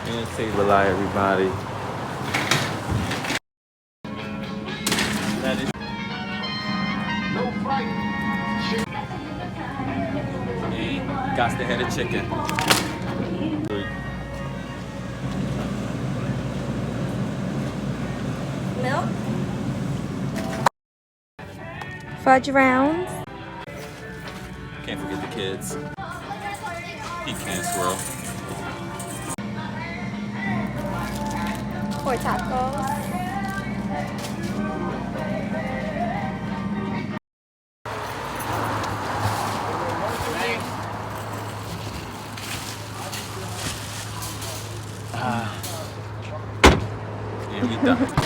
And table lie, everybody. That is and got the head of chicken. Milk. Fudge rounds. Can't forget the kids. Pecan swirl. Or tacos.